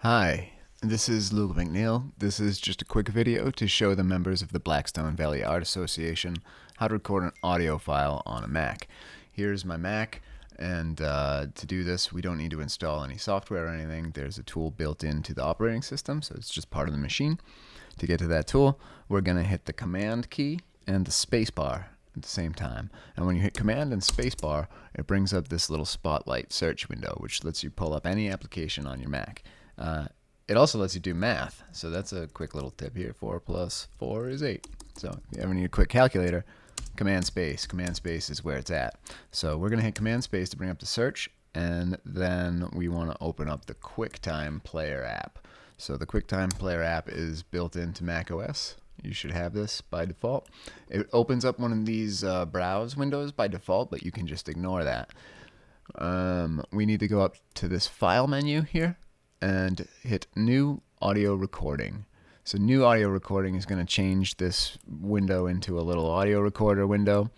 Hi, this is Luke McNeil. This is just a quick video to show the members of the Blackstone Valley Art Association how to record an audio file on a Mac. Here's my Mac, and to do this we don't need to install any software or anything. There's a tool built into the operating system, so it's just part of the machine. To get to that tool, we're going to hit the Command key and the space bar at the same time. And when you hit Command and spacebar, it brings up this little spotlight search window, which lets you pull up any application on your Mac. It also lets you do math, so that's a quick little tip here. 4 plus 4 is 8. So if you ever need a quick calculator, Command space is where it's at. So we're going to hit Command space to bring up the search, and then we want to open up the QuickTime Player app. So the QuickTime Player app is built into macOS. You should have this by default. It opens up one of these browse windows by default, but you can just ignore that. We need to go up to this file menu here and hit New Audio Recording. So New Audio Recording is going to change this window into a little audio recorder window,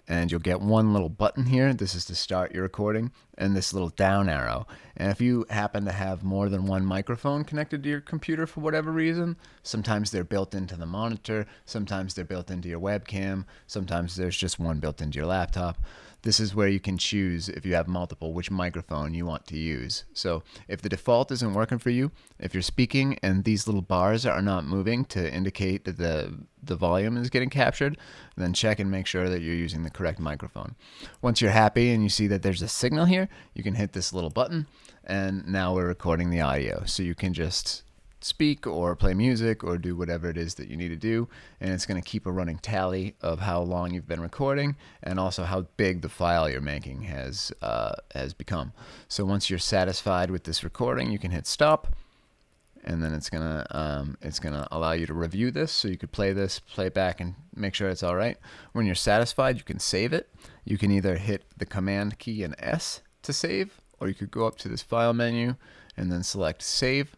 and you'll get one little button here. This is to start your recording, and this little down arrow. And if you happen to have more than one microphone connected to your computer for whatever reason, sometimes they're built into the monitor, sometimes they're built into your webcam, sometimes there's just one built into your laptop. This is where you can choose, if you have multiple, which microphone you want to use. So if the default isn't working for you, if you're speaking and these little bars are not moving to indicate that the volume is getting captured, then check and make sure that you're using the correct microphone. Once you're happy and you see that there's a signal here, you can hit this little button, and now we're recording the audio. So you can just speak or play music or do whatever it is that you need to do, and it's going to keep a running tally of how long you've been recording and also how big the file you're making has become. So once you're satisfied with this recording, you can hit stop, and then it's gonna allow you to review this, so you could play it back and make sure it's all right. When you're satisfied, you can save it. You can either hit the Command key and S to save, or you could go up to this file menu and then select save.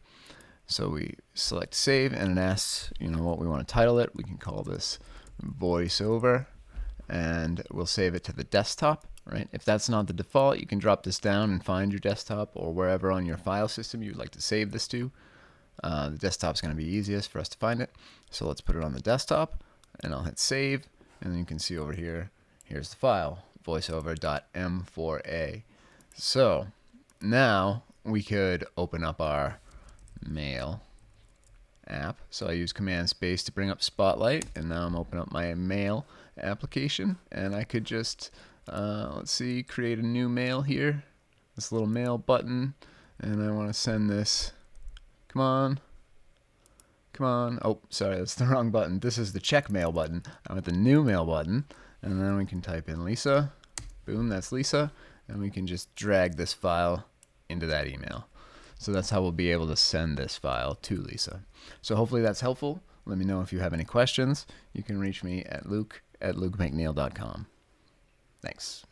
So we select save, and it asks, what we want to title it. We can call this voiceover, and we'll save it to the desktop, right? If that's not the default, you can drop this down and find your desktop or wherever on your file system you'd like to save this to. The desktop's going to be easiest for us to find it. So let's put it on the desktop, and I'll hit save, and then you can see over here, here's the file, voiceover.m4a. So now we could open up our Mail app. So I use Command space to bring up Spotlight, and now I'm opening up my Mail application, and I could just create a new mail here, this little mail button, and I want to send this. Come on. Oh, sorry, that's the wrong button. This is the check mail button. I want the new mail button, and then we can type in Lisa. Boom, that's Lisa, and we can just drag this file into that email. So that's how we'll be able to send this file to Lisa. So hopefully that's helpful. Let me know if you have any questions. You can reach me at luke@lukemcneil.com. Thanks.